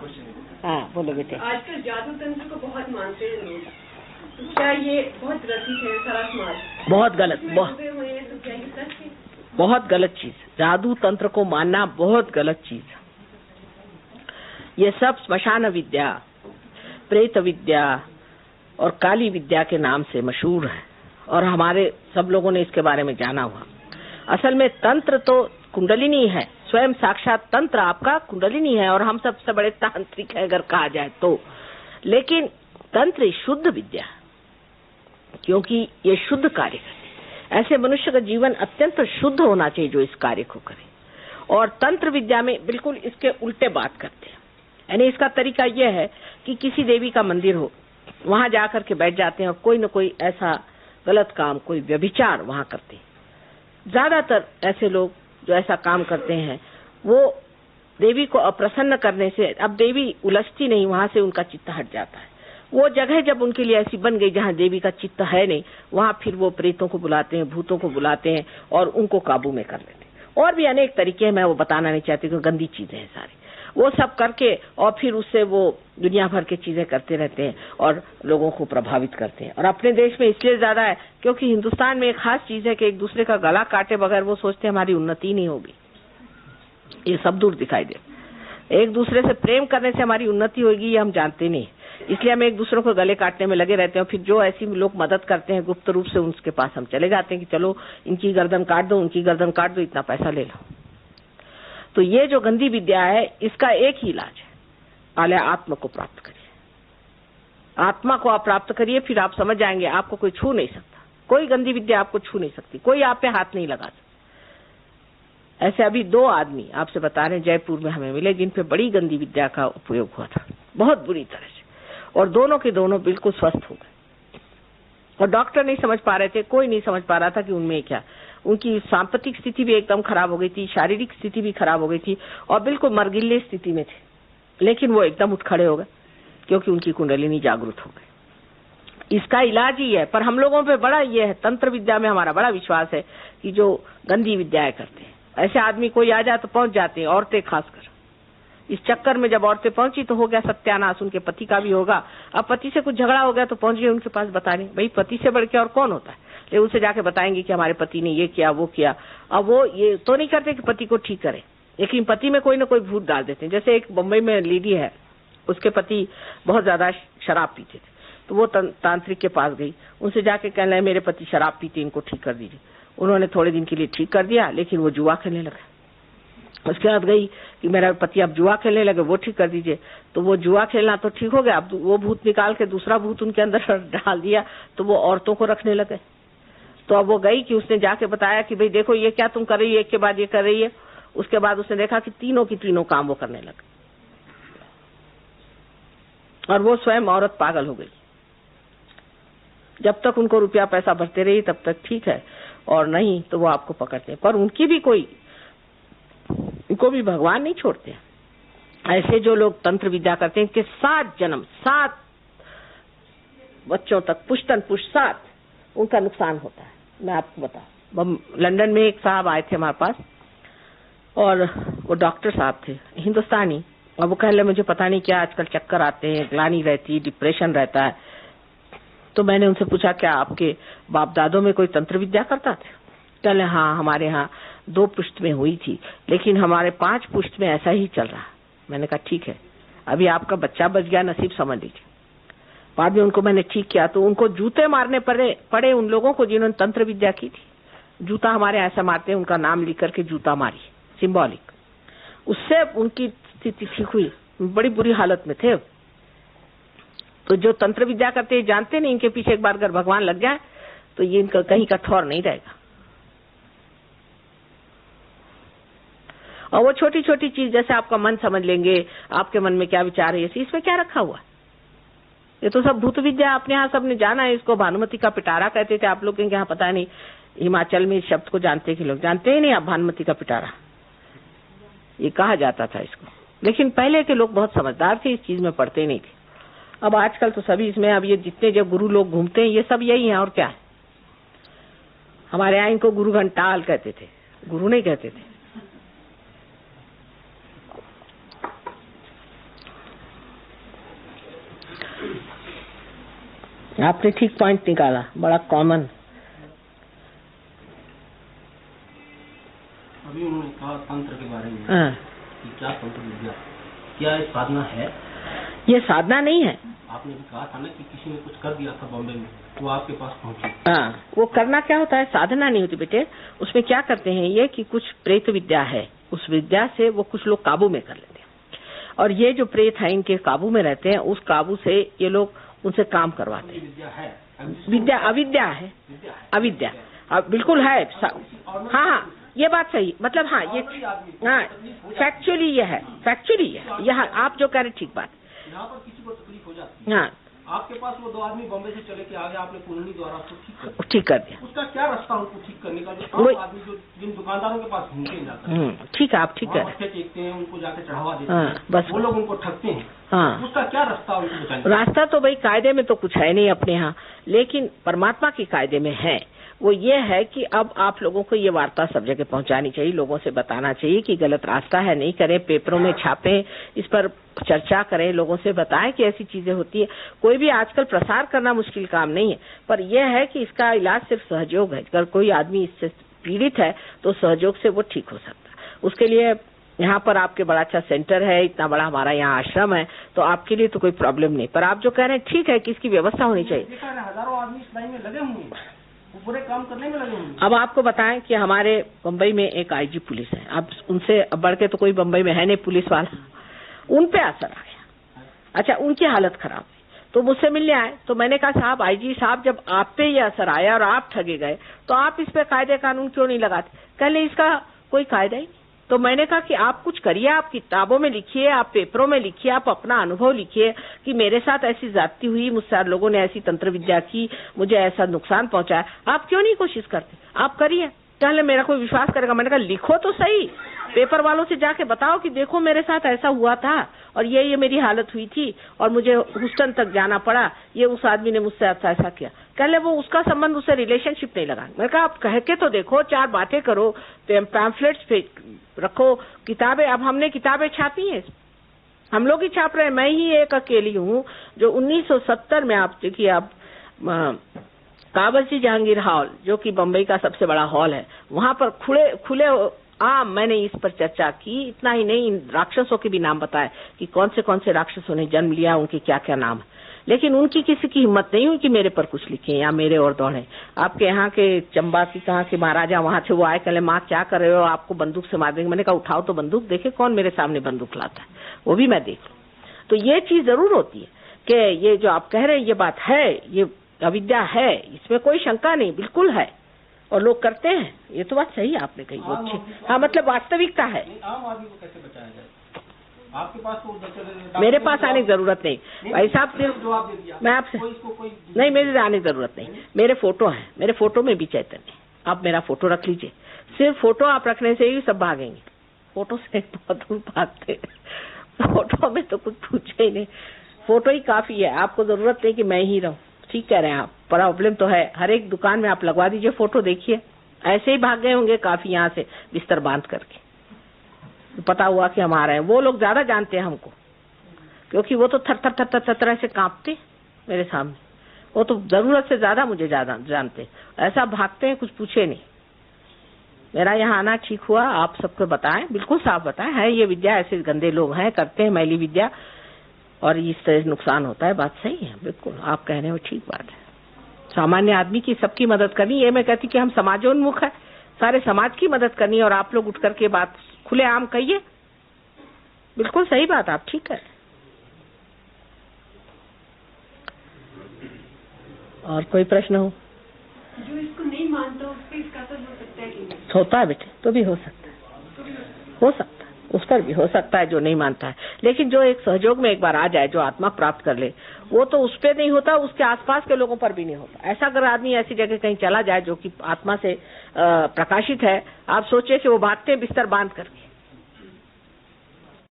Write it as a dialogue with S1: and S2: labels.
S1: Question है।
S2: हाँ बोलो बेटे।
S3: आजकल जादू तंत्र को बहुत मानते हैं लोग, तो क्या ये बहुत गलती है सारा समाज?
S2: बहुत गलत,
S3: तो क्या ये सच है?
S2: बहुत गलत चीज। जादू तंत्र को मानना बहुत गलत चीज। ये सब श्मशान विद्या, प्रेत विद्या और काली विद्या के नाम से मशहूर है और हमारे सब लोगों ने इसके बारे में जाना हुआ। असल में तंत्र तो कुंडलिनी है, स्वयं साक्षात तंत्र आपका कुंडलिनी है और हम सबसे बड़े तांत्रिक है अगर कहा जाए तो। लेकिन तंत्र शुद्ध विद्या, क्योंकि ये शुद्ध कार्य करती है। ऐसे मनुष्य का जीवन अत्यंत शुद्ध होना चाहिए जो इस कार्य को करे। और तंत्र विद्या में बिल्कुल इसके उल्टे बात करते हैं। यानी इसका तरीका यह है कि किसी देवी का मंदिर हो, वहां जाकर के बैठ जाते हैं और कोई न कोई ऐसा गलत काम, कोई व्यभिचार वहां करते हैं। ज्यादातर ऐसे लोग जो ऐसा काम करते हैं वो देवी को अप्रसन्न करने से, अब देवी उलझती नहीं, वहां से उनका चित्त हट जाता है। वो जगह जब उनके लिए ऐसी बन गई जहां देवी का चित्त है नहीं, वहां फिर वो प्रेतों को बुलाते हैं, भूतों को बुलाते हैं और उनको काबू में कर लेते हैं। और भी अनेक तरीके हैं, मैं वो बताना नहीं चाहती क्योंकि गंदी चीजें हैं सारी। वो सब करके और फिर उससे वो दुनिया भर की चीजें करते रहते हैं और लोगों को प्रभावित करते हैं। और अपने देश में इसलिए ज्यादा है क्योंकि हिंदुस्तान में एक खास चीज है कि एक दूसरे का गला काटे बगैर वो सोचते हैं हमारी उन्नति नहीं होगी। ये सब दूर दिखाई दे। एक दूसरे से प्रेम करने से हमारी उन्नति होगी ये हम जानते नहीं, इसलिए हम एक दूसरे को गले काटने में लगे रहते हैं। फिर जो ऐसी लोग मदद करते हैं गुप्त रूप से, उनके पास हम चले जाते हैं कि चलो इनकी गर्दन काट दो, उनकी गर्दन काट दो, इतना पैसा ले लो। तो ये जो गंदी विद्या है इसका एक ही इलाज है, पहले आत्मा को प्राप्त करिए। आत्मा को आप प्राप्त करिए, फिर आप समझ जाएंगे आपको कोई छू नहीं सकता। कोई गंदी विद्या आपको छू नहीं सकती, कोई आप पे हाथ नहीं लगा सकता। ऐसे अभी 2 आदमी आपसे बता रहे हैं जयपुर में हमें मिले जिन पे बड़ी गंदी विद्या का उपयोग हुआ था, बहुत बुरी तरह से, और दोनों के दोनों बिल्कुल स्वस्थ हो गए। और डॉक्टर नहीं समझ पा रहे थे, कोई नहीं समझ पा रहा था कि उनमें क्या। उनकी सांपत्तिक स्थिति भी एकदम खराब हो गई थी, शारीरिक स्थिति भी खराब हो गई थी और बिल्कुल मरगिल्ले स्थिति में थे, लेकिन वो एकदम उठ खड़े हो गए क्योंकि उनकी कुंडलिनी जागृत हो गई। इसका इलाज ही है। पर हम लोगों पे बड़ा ये है, तंत्र विद्या में हमारा बड़ा विश्वास है कि जो गंदी विद्याएं करते हैं ऐसे आदमी कोई आ जाए तो पहुंच जाते हैं, औरतें खासकर। इस चक्कर में जब औरतें पहुंची तो हो गया सत्यानाश, उनके पति का भी होगा। अब पति से कुछ झगड़ा हो गया तो पहुंच गए उनके पास बताने, भाई पति से बढ़ के और कौन होता है। लेकिन उनसे जाके बताएंगे कि हमारे पति ने ये किया वो किया। अब वो ये तो नहीं करते कि पति को ठीक करे, लेकिन पति में कोई ना कोई भूत डाल देते हैं। जैसे एक बम्बई में लेडी है, उसके पति बहुत ज्यादा शराब पीते थे, तो वो तांत्रिक के पास गई, उनसे जाके कहने लगे मेरे पति शराब पीते, इनको ठीक कर दीजिए। उन्होंने थोड़े दिन के लिए ठीक कर दिया, लेकिन वो जुआ खेलने लगे। उसके बाद गई कि मेरा पति अब जुआ खेलने लगे, वो ठीक कर दीजिए। तो वो जुआ खेलना तो ठीक हो गया, अब वो भूत निकाल के दूसरा भूत उनके अंदर डाल दिया, तो वो औरतों को रखने लगे। तो अब वो गई कि उसने जाके बताया कि भाई देखो ये क्या तुम कर रही है, एक के बाद ये कर रही है। उसके बाद उसने देखा कि तीनों की तीनों काम वो करने लगे और वो स्वयं औरत पागल हो गई। जब तक उनको रुपया पैसा भरते रही तब तक ठीक है, और नहीं तो वो आपको पकड़ते। पर उनकी भी उनको भी भगवान नहीं छोड़ते। ऐसे जो लोग तंत्र विद्या करते हैं कि 7 जन्म 7 बच्चों तक पुश्तन पुष्ट 7 उनका नुकसान होता है। मैं आपको बताऊं, लंदन में एक साहब आए थे हमारे पास और वो डॉक्टर साहब थे हिंदुस्तानी, और वो कह रहे मुझे पता नहीं क्या आजकल चक्कर आते हैं, ग्लानि रहती, डिप्रेशन रहता है। तो मैंने उनसे पूछा क्या आपके बाप दादों में कोई तंत्र विद्या करता था? कह रहे हाँ हमारे यहाँ 2 पुश्त में हुई थी, लेकिन हमारे 5 पुश्त में ऐसा ही चल रहा। मैंने कहा ठीक है, अभी आपका बच्चा बच गया, नसीब समझ लीजिए। बाद में उनको मैंने ठीक किया तो उनको जूते मारने पड़े उन लोगों को जिन्होंने तंत्र विद्या की थी। जूता हमारे ऐसा मारते हैं, उनका नाम लिख करके जूता मारी, सिंबॉलिक। उससे उनकी स्थिति ठीक हुई, बड़ी बुरी हालत में थे। तो जो तंत्र विद्या करते हैं जानते नहीं, इनके पीछे एक बार अगर भगवान लग जाए तो ये इनका कहीं का ठौर नहीं रहेगा। और वो छोटी छोटी चीज जैसे आपका मन समझ लेंगे, आपके मन में क्या विचार है, इसमें क्या रखा हुआ? ये तो सब भूत विद्या अपने यहाँ सबने जाना है। इसको भानुमति का पिटारा कहते थे, आप लोग के यहाँ पता नहीं, हिमाचल में इस शब्द को जानते कि लोग जानते ही नहीं। आप भानुमति का पिटारा ये कहा जाता था इसको, लेकिन पहले के लोग बहुत समझदार थे, इस चीज में पढ़ते नहीं थे। अब आजकल तो सभी इसमें, अब ये जितने जो गुरु लोग घूमते हैं ये सब यही है और क्या है। हमारे यहाँ इनको गुरु घंटाल कहते थे, गुरु नहीं कहते थे। आपने ठीक पॉइंट निकाला, बड़ा कॉमन।
S1: अभी उन्होंने कहा तंत्र के बारे में कि क्या तंत्र विद्या, क्या ये साधना है?
S2: ये साधना नहीं है।
S1: आपने भी कहा था ना कि किसी ने कुछ कर दिया था बॉम्बे में, वो आपके पास पहुंची।
S2: हाँ, वो करना क्या होता है, साधना नहीं होती बेटे। उसमें क्या करते हैं ये कि कुछ प्रेत विद्या है, उस विद्या से वो कुछ लोग काबू में कर लेते हैं, और ये जो प्रेत है इनके काबू में रहते हैं, उस काबू से ये लोग उनसे काम करवाते हैं।
S1: विद्या है,
S2: विद्या अविद्या है, अविद्या बिल्कुल है। हाँ, ये बात सही, मतलब हाँ, ये हाँ फैक्चुअली ये है, फैक्चुअली ये यहाँ आप जो कह रहे ठीक बात।
S1: यहाँ पर किसी को तकलीफ हो जाती है,
S2: हाँ,
S1: आपके पास वो 2 आदमी बॉम्बे से चले के आ गए, आपने कुंडली द्वारा उसको
S2: ठीक कर दिया।
S1: उसका क्या रास्ता उनको ठीक करने का? जो आदमी जो जिन दुकानदारों के पास घूमते हैं जाकर,
S2: ठीक है, आप ठीक है,
S1: मत्थे टेकते हैं, उनको जाके चढ़ावा देते हैं, बस वो लोग उनको ठगते हैं।
S2: हाँ,
S1: उसका क्या रास्ता उनको बताएं?
S2: रास्ता तो भाई कायदे में तो कुछ है नहीं अपने यहाँ, लेकिन परमात्मा के कायदे में है। वो ये है कि अब आप लोगों को ये वार्ता सब जगह पहुंचानी चाहिए, लोगों से बताना चाहिए कि गलत रास्ता है, नहीं करें, पेपरों में छापें, इस पर चर्चा करें, लोगों से बताएं कि ऐसी चीजें होती है। कोई भी आजकल प्रसार करना मुश्किल काम नहीं है, पर यह है कि इसका इलाज सिर्फ सहयोग है। अगर कोई आदमी इससे पीड़ित है तो सहयोग से वो ठीक हो सकता है। उसके लिए यहाँ पर आपके बड़ा अच्छा सेंटर है, इतना बड़ा हमारा यहाँ आश्रम है, तो आपके लिए तो कोई प्रॉब्लम नहीं। पर आप जो कह रहे हैं ठीक है कि इसकी व्यवस्था होनी चाहिए।
S1: हजारों आदमी इस लाइन में लगे हुए हैं, वो पूरे काम करने में लगे हुए हैं।
S2: अब आपको बताएं कि हमारे बम्बई में एक आईजी पुलिस है, अब उनसे बढ़ के तो कोई बम्बई में है नहीं पुलिस वाला, उन पे असर आ गया। अच्छा, उनकी हालत खराब हुई तो मुझसे मिलने आए, तो मैंने कहा साहब, आईजी साहब, जब आप पे ये असर आया और आप ठगे गए तो आप इस पे कायदे कानून क्यों नहीं लगाते? कहले इसका कोई कायदा ही नहीं। तो मैंने कहा कि आप कुछ करिए, आप किताबों में लिखिए, आप पेपरों में लिखिए, आप अपना अनुभव लिखिए कि मेरे साथ ऐसी ज्यादती हुई, मुझसे लोगों ने ऐसी तंत्र विद्या की, मुझे ऐसा नुकसान पहुंचाया। आप क्यों नहीं कोशिश करते? आप करिए। पहले मेरा कोई विश्वास करेगा? मैंने कहा लिखो तो सही, पेपर वालों से जाके बताओ कि देखो मेरे साथ ऐसा हुआ था और ये मेरी हालत हुई थी और मुझे ह्यूस्टन तक जाना पड़ा, ये उस आदमी ने मुझसे ऐसा किया। कहले वो उसका संबंध, उससे रिलेशनशिप नहीं लगा। मैंने कहा आप कह के तो देखो, 4 बातें करो, पैम्फलेट्स पे रखो, किताबें। अब हमने किताबें छापी हैं, हम लोग ही छाप रहे हैं। मैं ही एक अकेली हूँ जो 1970 में, आप देखिए, आप काबसी जहांगीर हॉल, जो कि बम्बई का सबसे बड़ा हॉल है, वहां पर खुले मैंने इस पर चर्चा की। इतना ही नहीं, इन राक्षसों के भी नाम बताए कि कौन से राक्षसों ने जन्म लिया, उनके क्या क्या नाम है। लेकिन उनकी किसी की हिम्मत नहीं हुई कि मेरे पर कुछ लिखे या मेरे और दौड़े। आपके यहाँ के चंबा की कहाँ के महाराजा वहां से वो आए, कहले माँ क्या कर रहे हो, आपको बंदूक से मार देंगे। मैंने कहा उठाओ तो बंदूक, देखे कौन मेरे सामने बंदूक लाता है, वो भी मैं देख लूं। तो ये चीज जरूर होती है कि ये जो आप कह रहे हैं ये बात है, ये अविद्या है, इसमें कोई शंका नहीं, बिल्कुल है, और लोग करते हैं। ये तो बात सही आपने कही, वो अच्छी, हाँ, मतलब वास्तविकता है।
S1: आम आदमी को कैसे बचाया जाए? आपके पास तो
S2: मेरे पास आने की जरूरत नहीं भाई साहब, सिर्फ मैं आपसे नहीं, मेरे आने की जरूरत नहीं। मेरे फोटो हैं, मेरे फोटो में भी चैतन्य। आप मेरा फोटो रख लीजिए, सिर्फ फोटो आप रखने से ही सब भागेंगे। फोटो से बहुत दूर भागते, फोटो में तो कुछ पूछे ही नहीं, फोटो ही काफी है। आपको जरूरत नहीं कि मैं ही रहूं। ठीक कह रहे हैं आप, प्रॉब्लम तो है, हर एक दुकान में आप लगवा दीजिए फोटो, देखिए ऐसे ही भाग गए होंगे काफी यहाँ से बिस्तर बांध करके। पता हुआ कि हम आ रहे हैं, वो लोग ज्यादा जानते हैं हमको, क्योंकि वो तो थर से कांपते मेरे सामने, वो तो जरूरत से ज्यादा मुझे ज्यादा जानते, ऐसा भागते हैं कुछ पूछे नहीं। मेरा यहाँ आना ठीक हुआ, आप सबको बताएं, बिल्कुल साफ बताएं, है ये विद्या, ऐसे गंदे लोग हैं, करते हैं मैली विद्या और इससे नुकसान होता है। बात सही है, बिल्कुल आप कह रहे हो, ठीक बात है। सामान्य आदमी की सबकी मदद करनी, ये मैं कहती कि हम समाजोन्मुख है, सारे समाज की मदद करनी, और आप लोग उठ करके बात खुलेआम कहिए, बिल्कुल सही बात, आप ठीक है। और कोई प्रश्न हो?
S3: जो इसको नहीं मानता उस पर इसका असर हो सकता है कि नहीं?
S2: होता है बेटे, तो भी हो सकता है, हो सकता है, उस पर भी हो सकता है जो नहीं मानता है। लेकिन जो एक सहयोग में एक बार आ जाए, जो आत्मा प्राप्त कर ले, वो तो उस पर नहीं होता, उसके आसपास के लोगों पर भी नहीं होता। ऐसा अगर आदमी ऐसी जगह कहीं चला जाए जो कि आत्मा से प्रकाशित है, आप सोचिए कि वो भागते हैं बिस्तर बांध करके,